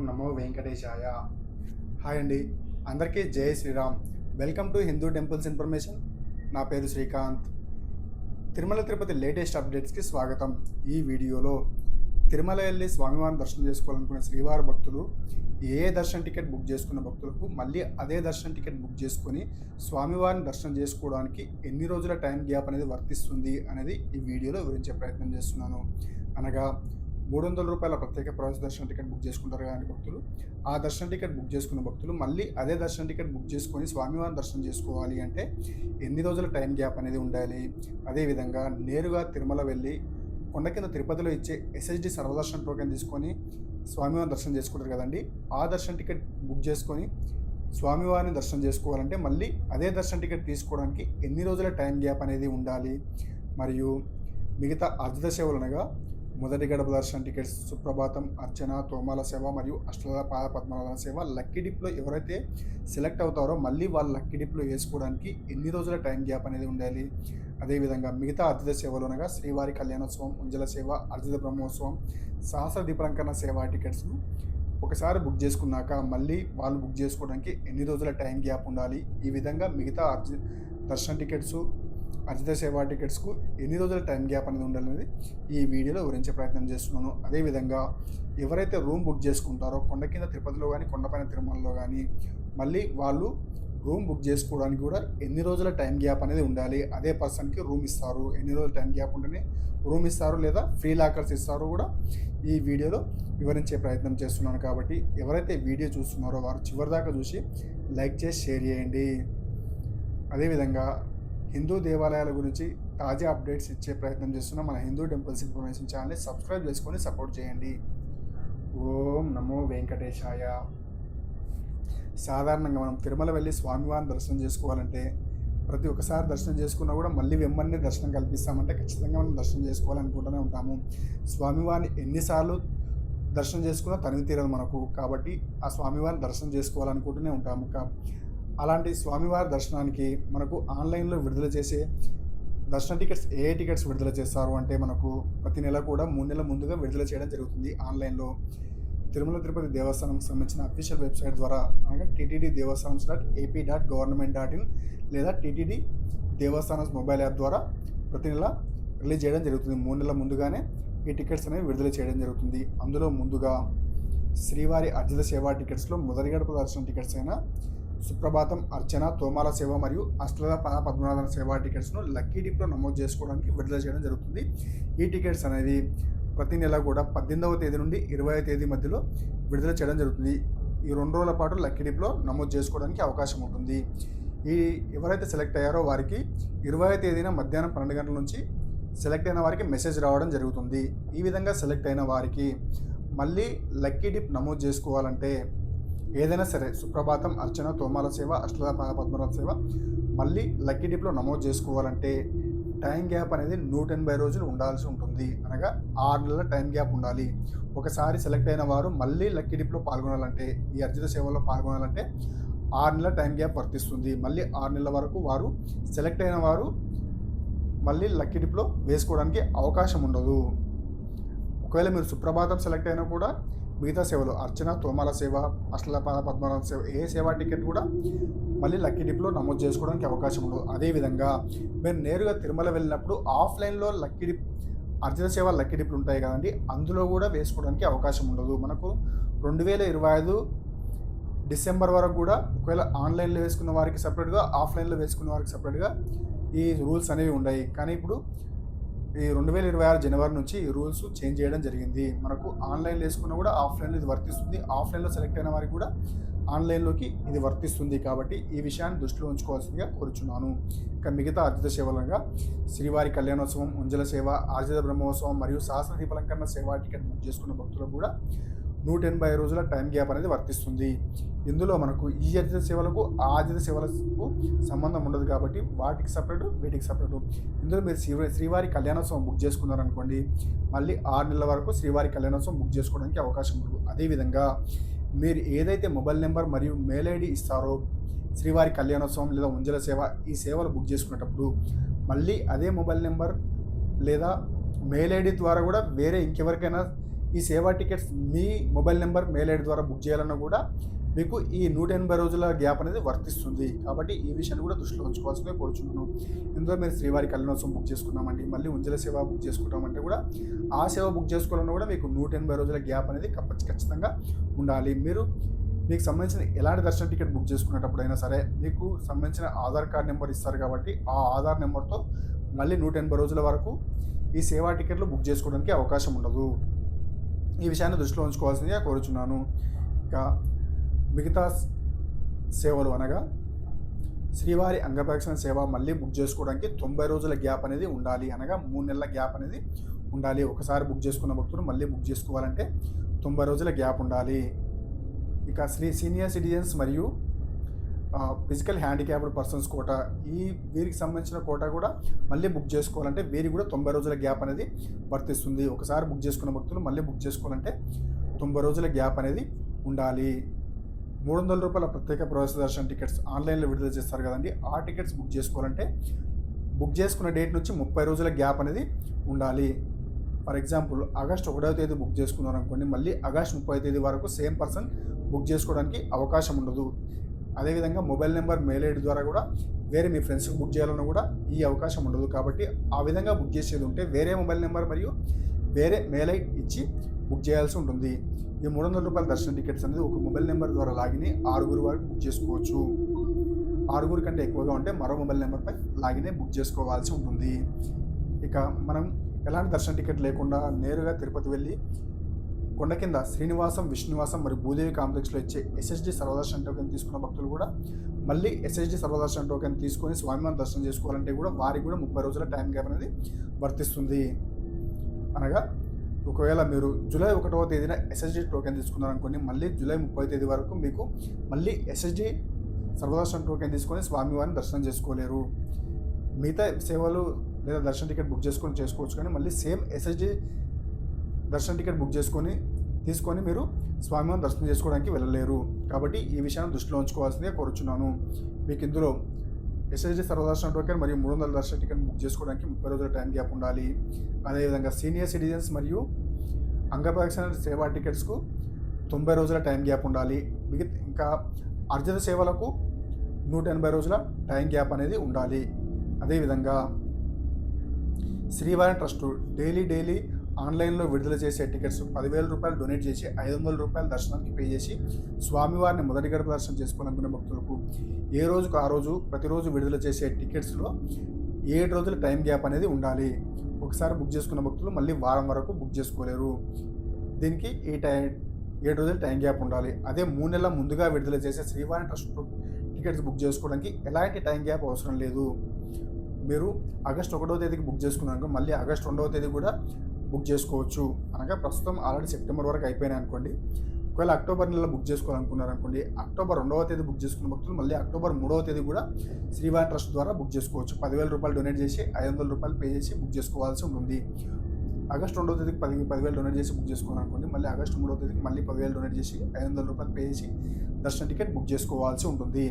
నమో వెంకటేశాయ. Hi అండి, అందరికీ జై Sriram. Welcome to Hindu temples information. నా పేరు శ్రీకాంత్. తిరుమల తిరుపతి లేటెస్ట్ అప్డేట్స్కి స్వాగతం. ఈ వీడియోలో తిరుమల వెళ్ళి స్వామివారిని దర్శనం చేసుకోవాలనుకున్న శ్రీవారి భక్తులు ఏ దర్శన టికెట్ బుక్ చేసుకున్న భక్తులకు మళ్ళీ అదే దర్శన టికెట్ బుక్ చేసుకొని స్వామివారిని దర్శనం చేసుకోవడానికి ఎన్ని రోజుల టైం గ్యాప్ అనేది వర్తిస్తుంది అనేది ఈ వీడియోలో వివరించే ప్రయత్నం చేస్తున్నాను. అనగా 300 రూపాయల ప్రత్యేక ప్రవేశ దర్శన టికెట్ బుక్ చేసుకుంటారు కానీ భక్తులు, ఆ దర్శన టికెట్ బుక్ చేసుకున్న భక్తులు మళ్ళీ అదే దర్శన టికెట్ బుక్ చేసుకొని స్వామివారిని దర్శనం చేసుకోవాలి అంటే ఎన్ని రోజుల టైం గ్యాప్ అనేది ఉండాలి. అదేవిధంగా నేరుగా తిరుమల వెళ్ళి కొండ కింద తిరుపతిలో ఇచ్చే ఎస్ఎస్డి సర్వదర్శన టోకెన్ తీసుకొని స్వామివారిని దర్శనం చేసుకుంటారు కదండి. ఆ దర్శన టికెట్ బుక్ చేసుకొని స్వామివారిని దర్శనం చేసుకోవాలంటే మళ్ళీ అదే దర్శన టికెట్ తీసుకోవడానికి ఎన్ని రోజుల టైం గ్యాప్ అనేది ఉండాలి. మరియు మిగతా అర్జిత సేవలు అనగా మొదటి గడప దర్శన టికెట్స్, సుప్రభాతం, అర్చన, తోమాల సేవ మరియు అష్టల పాద పద్మనాభ సేవ లక్కీ డిప్లో ఎవరైతే సెలెక్ట్ అవుతారో మళ్ళీ వాళ్ళ లక్కీ డిప్లో వేసుకోవడానికి ఎన్ని రోజుల టైం గ్యాప్ అనేది ఉండాలి. అదేవిధంగా మిగతా అర్జిత సేవలు అనగా శ్రీవారి కళ్యాణోత్సవం, ఉంజల సేవ, అర్జిత బ్రహ్మోత్సవం, సహస్ర దీపాలంకరణ సేవ టికెట్స్ను ఒకసారి బుక్ చేసుకున్నాక మళ్ళీ వాళ్ళు బుక్ చేసుకోవడానికి ఎన్ని రోజుల టైం గ్యాప్ ఉండాలి. ఈ విధంగా మిగతా దర్శన టికెట్స్, అర్జిత సేవా టికెట్స్కు ఎన్ని రోజుల టైం గ్యాప్ అనేది ఉండాలనేది ఈ వీడియోలో వివరించే ప్రయత్నం చేస్తున్నాను. అదేవిధంగా ఎవరైతే రూమ్ బుక్ చేసుకుంటారో కొండ కింద తిరుపతిలో కానీ కొండపైన తిరుమలలో కానీ మళ్ళీ వాళ్ళు రూమ్ బుక్ చేసుకోవడానికి కూడా ఎన్ని రోజుల టైం గ్యాప్ అనేది ఉండాలి. అదే పర్సన్కి రూమ్ ఇస్తారు, ఎన్ని రోజుల టైం గ్యాప్ ఉంటేనే రూమ్ ఇస్తారు లేదా ఫ్రీ లాకర్స్ ఇస్తారో కూడా ఈ వీడియోలో వివరించే ప్రయత్నం చేస్తున్నాను. కాబట్టి ఎవరైతే వీడియో చూస్తున్నారో వారు చివరిదాకా చూసి లైక్ చేసి షేర్ చేయండి. అదేవిధంగా హిందూ దేవాలయాల గురించి తాజా అప్డేట్స్ ఇచ్చే ప్రయత్నం చేస్తున్న మన హిందూ టెంపుల్స్ ఇన్ఫర్మేషన్ ఛానల్ని సబ్స్క్రైబ్ చేసుకొని సపోర్ట్ చేయండి. ఓం నమో వెంకటేశాయ. సాధారణంగా మనం తిరుమల వెళ్ళి స్వామివారిని దర్శనం చేసుకోవాలంటే ప్రతి ఒక్కసారి దర్శనం చేసుకున్నా కూడా మళ్ళీ వెమ్మన్నే దర్శనం కల్పిస్తామంటే ఖచ్చితంగా మనం దర్శనం చేసుకోవాలనుకుంటూనే ఉంటాము. స్వామివారిని ఎన్నిసార్లు దర్శనం చేసుకున్నా తనివి తీరదు మనకు. కాబట్టి ఆ స్వామివారిని దర్శనం చేసుకోవాలనుకుంటూనే ఉంటాము. అలాంటి స్వామివారి దర్శనానికి మనకు ఆన్లైన్లో విడుదల చేసే దర్శన టికెట్స్ ఏ టికెట్స్ విడుదల చేస్తారు అంటే మనకు ప్రతి నెల కూడా 3 నెలల ముందుగా విడుదల చేయడం జరుగుతుంది ఆన్లైన్లో. తిరుమల తిరుపతి దేవస్థానంకి సంబంధించిన అఫీషియల్ వెబ్సైట్ ద్వారా అనగా ttddevastaans.ap.government.in లేదా టీటీడీ దేవస్థానమ్స్ మొబైల్ యాప్ ద్వారా ప్రతి నెల రిలీజ్ చేయడం జరుగుతుంది. 3 నెలల ముందుగానే ఈ టికెట్స్ అనేవి విడుదల చేయడం జరుగుతుంది. అందులో ముందుగా శ్రీవారి అర్జిత సేవా టికెట్స్లో మొదటి గడప దర్శన టికెట్స్ అయిన సుప్రభాతం, అర్చన, తోమాల సేవ మరియు అష్టల పద్మనాభ సేవా టికెట్స్ను లక్కీ డిప్లో నమోదు చేసుకోవడానికి విడుదల చేయడం జరుగుతుంది. ఈ టికెట్స్ అనేది ప్రతి నెల కూడా 18వ తేదీ నుండి 20వ తేదీ మధ్యలో విడుదల చేయడం జరుగుతుంది. ఈ 2 రోజుల పాటు లక్కీ డిప్లో నమోదు చేసుకోవడానికి అవకాశం ఉంటుంది. ఎవరైతే సెలెక్ట్ అయ్యారో వారికి 20వ తేదీన మధ్యాహ్నం 12 గంటల నుంచి సెలెక్ట్ అయిన వారికి మెసేజ్ రావడం జరుగుతుంది. ఈ విధంగా సెలెక్ట్ అయిన వారికి మళ్ళీ లక్కీ డిప్ నమోదు చేసుకోవాలంటే ఏదైనా సరే సుప్రభాతం, అర్చన, తోమాల సేవ, అష్టల పద్మనాభ సేవ మళ్ళీ లక్కీ డిప్లో నమోదు చేసుకోవాలంటే టైం గ్యాప్ అనేది 180 రోజులు ఉండాల్సి ఉంటుంది. అనగా 6 నెలల టైం గ్యాప్ ఉండాలి. ఒకసారి సెలెక్ట్ అయిన వారు మళ్ళీ లక్కీ డిప్లో పాల్గొనాలంటే, ఈ అర్జిత సేవలో పాల్గొనాలంటే 6 నెలల టైం గ్యాప్ వర్తిస్తుంది. మళ్ళీ 6 నెలల వరకు వారు సెలెక్ట్ అయిన వారు మళ్ళీ లక్కీ డిప్లో వేసుకోవడానికి అవకాశం ఉండదు. ఒకవేళ మీరు సుప్రభాతం సెలెక్ట్ అయినా కూడా మిగతా సేవలు అర్చన, తోమాల సేవ, అష్టల పద్మనాభ సేవ ఏ సేవా టికెట్ కూడా మళ్ళీ లక్కీ డిప్లో నమోదు చేసుకోవడానికి అవకాశం ఉండదు. అదేవిధంగా మీరు నేరుగా తిరుమల వెళ్ళినప్పుడు ఆఫ్లైన్లో లక్కీ డిప్ అర్జిత సేవ లక్కీ డిప్లు ఉంటాయి కదండి, అందులో కూడా వేసుకోవడానికి అవకాశం ఉండదు. మనకు 2025 డిసెంబర్ వరకు కూడా ఒకవేళ ఆన్లైన్లో వేసుకున్న వారికి సపరేట్గా, ఆఫ్లైన్లో వేసుకున్న వారికి సపరేట్గా ఈ రూల్స్ అనేవి ఉన్నాయి. కానీ ఇప్పుడు ఈ 2026 జనవరి నుంచి ఈ రూల్స్ చేంజ్ చేయడం జరిగింది. మనకు ఆన్లైన్లో వేసుకున్నా కూడా ఆఫ్లైన్లో ఇది వర్తిస్తుంది, ఆఫ్లైన్లో సెలెక్ట్ అయిన వారికి కూడా ఆన్లైన్లోకి ఇది వర్తిస్తుంది. కాబట్టి ఈ విషయాన్ని దృష్టిలో ఉంచుకోవాల్సిందిగా కోరుచున్నాను. ఇక మిగతా అర్జిత సేవలుగా శ్రీవారి కళ్యాణోత్సవం, ఉంజల సేవ, అర్జిత బ్రహ్మోత్సవం మరియు సహస్ర దీపాలంకరణ సేవా టికెట్ బుక్ చేసుకున్న భక్తులకు కూడా 180 రోజుల టైం గ్యాప్ అనేది వర్తిస్తుంది. ఇందులో మనకు ఈ అర్జిత సేవలకు ఆ అర్జిత సేవలకు సంబంధం ఉండదు కాబట్టి వాటికి సపరేటు, వీటికి సపరేటు. ఇందులో మీరు శ్రీవారి కళ్యాణోత్సవం బుక్ చేసుకున్నారనుకోండి మళ్ళీ 6 నెలల వరకు శ్రీవారి కళ్యాణోత్సవం బుక్ చేసుకోవడానికి అవకాశం ఉండదు. అదేవిధంగా మీరు ఏదైతే మొబైల్ నెంబర్ మరియు మెయిల్ ఐడి ఇస్తారో శ్రీవారి కళ్యాణోత్సవం లేదా ఉంజల సేవ ఈ సేవలు బుక్ చేసుకునేటప్పుడు మళ్ళీ అదే మొబైల్ నెంబర్ లేదా మెయిల్ ఐడి ద్వారా కూడా వేరే ఇంకెవరికైనా ఈ సేవా టికెట్స్ మీ మొబైల్ నెంబర్, మెయిల్ ఐడి ద్వారా బుక్ చేయాలన్నా కూడా మీకు ఈ 180 రోజుల గ్యాప్ అనేది వర్తిస్తుంది. కాబట్టి ఈ విషయాన్ని కూడా దృష్టిలో ఉంచుకోవాల్సిందిగా కోరుచున్నాను. ఇందులో మీరు శ్రీవారి కళ్యాణోత్సవం బుక్ చేసుకున్నామండి, మళ్ళీ ఉంజల సేవ బుక్ చేసుకుంటామంటే కూడా ఆ సేవ బుక్ చేసుకోవాలన్నా కూడా మీకు 180 రోజుల గ్యాప్ అనేది ఖచ్చితంగా ఉండాలి. మీకు సంబంధించిన ఎలాంటి దర్శన టికెట్ బుక్ చేసుకునేటప్పుడైనా సరే మీకు సంబంధించిన ఆధార్ కార్డ్ నెంబర్ ఇస్తారు కాబట్టి ఆ ఆధార్ నెంబర్తో మళ్ళీ 180 రోజుల వరకు ఈ సేవా టికెట్లు బుక్ చేసుకోవడానికి అవకాశం ఉండదు. ఈ విషయాన్ని దృష్టిలో ఉంచుకోవాల్సిందిగా కోరుచున్నాను. ఇక మిగతా సేవలు అనగా శ్రీవారి అంగప్రదక్షిణ సేవ మళ్ళీ బుక్ చేసుకోవడానికి 90 రోజుల గ్యాప్ అనేది ఉండాలి. అనగా 3 నెలల గ్యాప్ అనేది ఉండాలి. ఒకసారి బుక్ చేసుకున్న భక్తులు మళ్ళీ బుక్ చేసుకోవాలంటే 90 రోజుల గ్యాప్ ఉండాలి. ఇక సీనియర్ సిటిజన్స్ మరియు ఫిజికల్ హ్యాండిక్యాప్డ్ పర్సన్స్ కోటా, వీరికి సంబంధించిన కోటా కూడా మళ్ళీ బుక్ చేసుకోవాలంటే వీరికి కూడా 90 రోజుల గ్యాప్ అనేది వర్తిస్తుంది. ఒకసారి బుక్ చేసుకున్న భక్తులు మళ్ళీ బుక్ చేసుకోవాలంటే 90 రోజుల గ్యాప్ అనేది ఉండాలి. ₹300 ప్రత్యేక ప్రవేశ దర్శన టికెట్స్ ఆన్లైన్లో విడుదల చేస్తారు కదండి, ఆ టికెట్స్ బుక్ చేసుకోవాలంటే బుక్ చేసుకున్న డేట్ నుంచి 30 రోజుల గ్యాప్ అనేది ఉండాలి. ఫర్ ఎగ్జాంపుల్ ఆగస్టు 1వ తేదీ బుక్ చేసుకున్నారు అనుకోండి, మళ్ళీ ఆగస్టు 30వ తేదీ వరకు సేమ్ పర్సన్ బుక్ చేసుకోవడానికి అవకాశం ఉండదు. అదేవిధంగా మొబైల్ నెంబర్, మెయిల్ ఐడి ద్వారా కూడా వేరే మీ ఫ్రెండ్స్కి బుక్ చేయాలన్నా కూడా ఈ అవకాశం ఉండదు. కాబట్టి ఆ విధంగా బుక్ చేసేది ఉంటే వేరే మొబైల్ నెంబర్ మరియు వేరే మెయిల్ ఐడి ఇచ్చి బుక్ చేయాల్సి ఉంటుంది. ఈ ₹300 దర్శన టికెట్స్ అనేది ఒక మొబైల్ నెంబర్ ద్వారా లాగిన్ 6 వరకు బుక్ చేసుకోవచ్చు. 6 కంటే ఎక్కువగా ఉంటే మరో మొబైల్ నెంబర్పై లాగిన్ బుక్ చేసుకోవాల్సి ఉంటుంది. ఇక మనం ఎలాంటి దర్శన టికెట్ లేకుండా నేరుగా తిరుపతి వెళ్ళి కొండ కింద శ్రీనివాసం, విష్ణునివాసం మరియు భూదేవి కాంప్లెక్స్లో ఇచ్చే ఎస్ఎస్డి సర్వదర్శన టోకెన్ తీసుకున్న భక్తులు కూడా మళ్ళీ ఎస్ఎస్డి సర్వదర్శన టోకెన్ తీసుకొని స్వామివారిని దర్శనం చేసుకోవాలంటే కూడా వారికి కూడా 30 రోజుల టైం గ్యాప్ అనేది వర్తిస్తుంది. అనగా ఒకవేళ మీరు జూలై 1వ తేదీన ఎస్ఎస్డి టోకెన్ తీసుకున్నారనుకోండి, మళ్ళీ జూలై 30వ తేదీ వరకు మీకు మళ్ళీ ఎస్ఎస్డి సర్వదర్శన టోకెన్ తీసుకొని స్వామివారిని దర్శనం చేసుకోలేరు. మిగతా సేవలు లేదా దర్శన టికెట్ బుక్ చేసుకోవచ్చు, కానీ మళ్ళీ సేమ్ ఎస్ఎస్డి దర్శన టికెట్ బుక్ తీసుకొని మీరు స్వామివారిని దర్శనం చేసుకోవడానికి వెళ్ళలేరు. కాబట్టి ఈ విషయాన్ని దృష్టిలో ఉంచుకోవాల్సిందిగా కోరుచున్నాను. మీకు ఇందులో ఎస్ఎస్డి సర్వదర్శన టోకెన్ మరియు 300 దర్శన టికెట్ బుక్ చేసుకోవడానికి 30 రోజుల టైం గ్యాప్ ఉండాలి. అదేవిధంగా సీనియర్ సిటిజన్స్ మరియు అంగప్రదక్షిణ సేవా టికెట్స్కు 90 రోజుల టైం గ్యాప్ ఉండాలి. ఇంకా అర్జిత సేవలకు 180 రోజుల టైం గ్యాప్ అనేది ఉండాలి. అదేవిధంగా శ్రీవారి ట్రస్టు డైలీ ఆన్లైన్లో విడుదల చేసే టికెట్స్ ₹10,000 డొనేట్ చేసి ₹500 దర్శనానికి పే చేసి స్వామివారిని మొదటి గడప దర్శనం చేసుకోవాలనుకునే భక్తులకు ఏ రోజుకు ఆ రోజు ప్రతిరోజు విడుదల చేసే టికెట్స్లో 7 రోజుల టైం గ్యాప్ అనేది ఉండాలి. ఒకసారి బుక్ చేసుకున్న భక్తులు మళ్ళీ వారం వరకు బుక్ చేసుకోలేరు. దీనికి 7 రోజుల టైం గ్యాప్ ఉండాలి. అదే 3 నెలల ముందుగా విడుదల చేసే శ్రీవారి ట్రస్ట్ టికెట్స్ బుక్ చేసుకోవడానికి ఎలాంటి టైం గ్యాప్ అవసరం లేదు. మీరు ఆగస్టు 1వ తేదీకి బుక్ చేసుకున్నాక మళ్ళీ ఆగస్టు 2వ తేదీ కూడా బుక్ చేసుకోవచ్చు. అనగా ప్రస్తుతం ఆల్రెడీ సెప్టెంబర్ వరకు అయిపోయినాయి అనుకోండి. ఒకవేళ అక్టోబర్ నెలలో బుక్ చేసుకోవాలనుకున్నారనుకోండి, అక్టోబర్ 2వ తేదీ బుక్ చేసుకున్న భక్తులు మళ్ళీ అక్టోబర్ 3వ తేదీ కూడా శ్రీవారి ట్రస్ట్ ద్వారా బుక్ చేసుకోవచ్చు. ₹10,000 డొనేట్ చేసి ₹500 పే చేసి బుక్ చేసుకోవాల్సి ఉంటుంది. ఆగస్టు 2వ తేదీకి 10,000 డొనేట్ చేసి బుక్ చేసుకోవాలనుకోండి, మళ్ళీ ఆగస్టు 3వ తేదీకి మళ్ళీ ₹10,000 డొనేట్ చేసి ₹500 పే చేసి దర్శన టికెట్ బుక్ చేసుకోవాల్సి ఉంటుంది.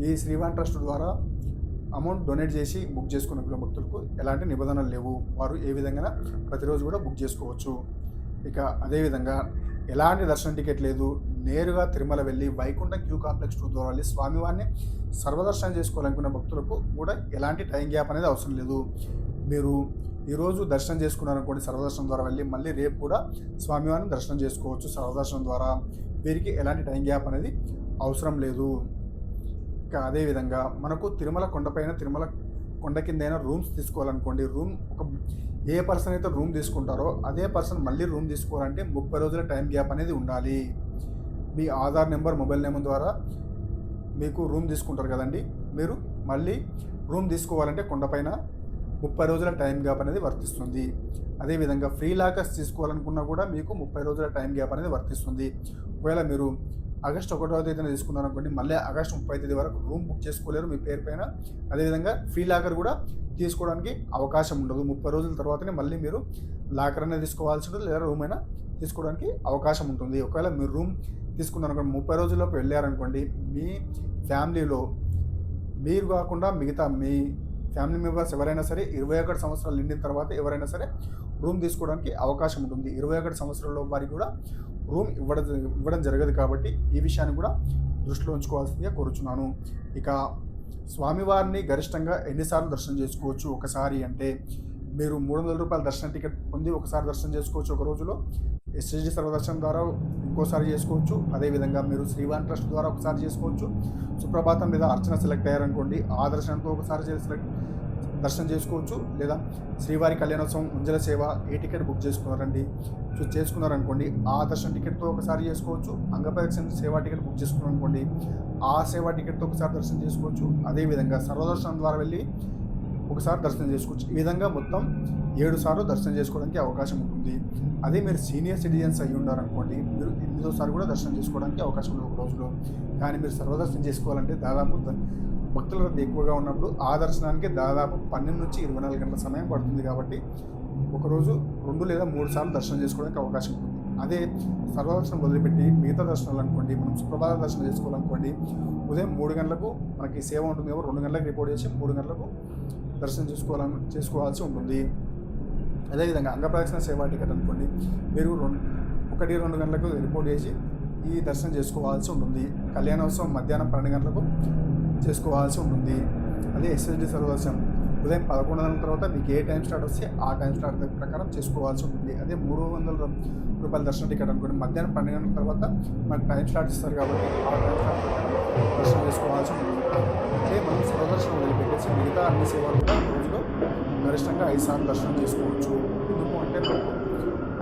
ఈ శ్రీవారి ట్రస్ట్ ద్వారా అమౌంట్ డొనేట్ చేసి బుక్ చేసుకున్న భక్తులకు ఎలాంటి నిబంధనలు లేవు. వారు ఏ విధంగా ప్రతిరోజు కూడా బుక్ చేసుకోవచ్చు. ఇక అదేవిధంగా ఎలాంటి దర్శన టికెట్ లేదు, నేరుగా తిరుమల వెళ్ళి వైకుంఠం క్యూ కాంప్లెక్స్ 2 ద్వారా వెళ్ళి స్వామివారిని సర్వదర్శనం చేసుకోవాలనుకున్న భక్తులకు కూడా ఎలాంటి టైం గ్యాప్ అనేది అవసరం లేదు. మీరు ఈరోజు దర్శనం చేసుకున్నారనుకోండి సర్వదర్శనం ద్వారా వెళ్ళి, మళ్ళీ రేపు కూడా స్వామివారిని దర్శనం చేసుకోవచ్చు సర్వదర్శనం ద్వారా. వీరికి ఎలాంటి టైం గ్యాప్ అనేది అవసరం లేదు. ఇంకా అదేవిధంగా మనకు తిరుమల కొండపైన, తిరుమల కొండ కిందైనా రూమ్స్ తీసుకోవాలనుకోండి, ఏ పర్సన్ అయితే రూమ్ తీసుకుంటారో అదే పర్సన్ మళ్ళీ రూమ్ తీసుకోవాలంటే 30 రోజుల టైం గ్యాప్ అనేది ఉండాలి. మీ ఆధార్ నెంబర్, మొబైల్ నెంబర్ ద్వారా మీకు రూమ్ తీసుకుంటారు కదండి, మీరు మళ్ళీ రూమ్ తీసుకోవాలంటే కొండపైన 30 రోజుల టైం గ్యాప్ అనేది వర్తిస్తుంది. అదేవిధంగా ఫ్రీ లాకర్స్ తీసుకోవాలనుకున్నా కూడా మీకు 30 రోజుల టైం గ్యాప్ అనేది వర్తిస్తుంది. ఒకవేళ మీరు ఆగస్టు 1వ తేదీన తీసుకున్నారనుకోండి, మళ్ళీ ఆగస్టు 30వ తేదీ వరకు రూమ్ బుక్ చేసుకోలేరు మీ పేరు పైన. అదేవిధంగా ఫ్రీ లాకర్ కూడా తీసుకోవడానికి అవకాశం ఉండదు. 30 రోజుల తర్వాతనే మళ్ళీ మీరు లాకర్ అనేది తీసుకోవాల్సి ఉంటుంది, లేదా రూమ్ అయినా తీసుకోవడానికి అవకాశం ఉంటుంది. ఒకవేళ మీరు రూమ్ తీసుకున్నారనుకోండి, 30 రోజుల్లోపు వెళ్ళారనుకోండి, మీ ఫ్యామిలీలో మీరు కాకుండా మిగతా మీ ఫ్యామిలీ మెంబర్స్ ఎవరైనా సరే 21 సంవత్సరాలు నిండిన తర్వాత ఎవరైనా సరే రూమ్ తీసుకోవడానికి అవకాశం ఉంటుంది. 21 సంవత్సరాల వారికి కూడా రూమ్ ఇవ్వడం జరగదు కాబట్టి ఈ విషయాన్ని కూడా దృష్టిలో ఉంచుకోవాల్సిందిగా కోరుచున్నాను. ఇక స్వామివారిని గరిష్టంగా ఎన్నిసార్లు దర్శనం చేసుకోవచ్చు ఒకసారి అంటే, మీరు 300 రూపాయల దర్శన టికెట్ పొంది ఒకసారి దర్శనం చేసుకోవచ్చు ఒక రోజులో. ఎస్ఎస్డి సర్వదర్శనం ద్వారా ఇంకోసారి చేసుకోవచ్చు. అదేవిధంగా మీరు శ్రీవాణి ట్రస్ట్ ద్వారా ఒకసారి చేసుకోవచ్చు. సుప్రభాతం లేదా అర్చన సెలెక్ట్ అయ్యారనుకోండి, ఆ దర్శనంతో ఒకసారి దర్శనం చేసుకోవచ్చు. లేదా శ్రీవారి కళ్యాణోత్సవం ఉంజల సేవ ఏ టికెట్ బుక్ చేసుకున్నారనుకోండి, ఆ దర్శన టికెట్తో ఒకసారి చేసుకోవచ్చు. అంగప్రదక్షిణ సేవా టికెట్ బుక్ చేసుకున్నారనుకోండి, ఆ సేవా టికెట్తో ఒకసారి దర్శనం చేసుకోవచ్చు. అదేవిధంగా సర్వదర్శనం ద్వారా వెళ్ళి ఒకసారి దర్శనం చేసుకోవచ్చు. ఈ విధంగా మొత్తం 7 సార్లు దర్శనం చేసుకోవడానికి అవకాశం ఉంటుంది. అదే మీరు సీనియర్ సిటిజన్స్ అయ్యి ఉన్నారనుకోండి, మీరు 8వ కూడా దర్శనం చేసుకోవడానికి అవకాశం ఉంది ఒక రోజులో. కానీ మీరు సర్వదర్శనం చేసుకోవాలంటే దాదాపు భక్తుల రద్దీ ఎక్కువగా ఉన్నప్పుడు ఆ దర్శనానికి దాదాపు 12 నుంచి 24 గంటల సమయం పడుతుంది. కాబట్టి ఒకరోజు 2 లేదా 3 సార్లు దర్శనం చేసుకోవడానికి అవకాశం ఉంటుంది. అదే సర్వదర్శనం వదిలిపెట్టి మిగతా దర్శనాలు అనుకోండి, మనం సుప్రభాత దర్శనం చేసుకోవాలనుకోండి, ఉదయం 3 గంటలకు మనకి సేవ ఉంటుంది కాబట్టి 2 గంటలకు రిపోర్ట్ చేసి 3 గంటలకు దర్శనం చేసుకోవాల్సి ఉంటుంది. అదేవిధంగా అంగప్రదక్షిణ సేవా టికెట్ అనుకోండి, మీరు 1-2 గంటలకు రిపోర్ట్ చేసి ఈ దర్శనం చేసుకోవాల్సి ఉంటుంది. కళ్యాణోత్సవం మధ్యాహ్నం 12 గంటలకు చేసుకోవాల్సి ఉంటుంది. అదే ఎస్ఎస్డి సర్వదర్శనం ఉదయం 11 గంటల తర్వాత మీకు ఏ టైం స్టార్ట్ వస్తే ఆ టైం స్టార్ట్ ప్రకారం చేసుకోవాల్సి ఉంటుంది. అదే 300 రూపాయల దర్శన టికెట్ అనుకోండి, మధ్యాహ్నం 12 గంటల తర్వాత మనకు టైం స్టార్ట్ ఇస్తారు కాబట్టి ఆ టైం స్టార్ట్ ప్రకారం దర్శనం చేసుకోవాల్సి ఉంటుంది. అంటే మనం సర్వదర్శనం వదిలిపెట్టేసి మిగతా అన్ని సేవలు కూడా రోజులో గరిష్టంగా 5 సార్లు దర్శనం చేసుకోవచ్చు. ఎందుకు అంటే మనకు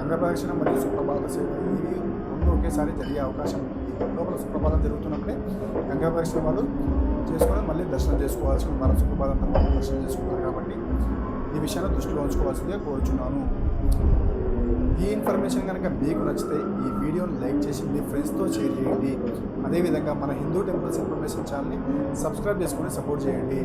అంగప్రదక్షిణ మరియు సుప్రభాత సేవ ఇవి 2 ఒకేసారి జరిగే అవకాశం ఉంటుంది. లోపల సుప్రభాతం జరుగుతున్నప్పుడే అంగప్రదక్షిణ వాళ్ళు చేసుకొని మళ్ళీ దర్శనం చేసుకోవాల్సి ఉంది. మన సుప్రభాతం తర్వాత దర్శనం చేసుకుంటారు కాబట్టి ఈ విషయాన్ని దృష్టిలో ఉంచుకోవాల్సిందిగా కోరుచున్నాను. ఈ ఇన్ఫర్మేషన్ కనుక మీకు నచ్చితే ఈ వీడియోని లైక్ చేసి మీ ఫ్రెండ్స్తో షేర్ చేయండి. అదేవిధంగా మన హిందూ టెంపుల్స్ ఇన్ఫర్మేషన్ ఛానల్ని సబ్స్క్రైబ్ చేసుకొని సపోర్ట్ చేయండి.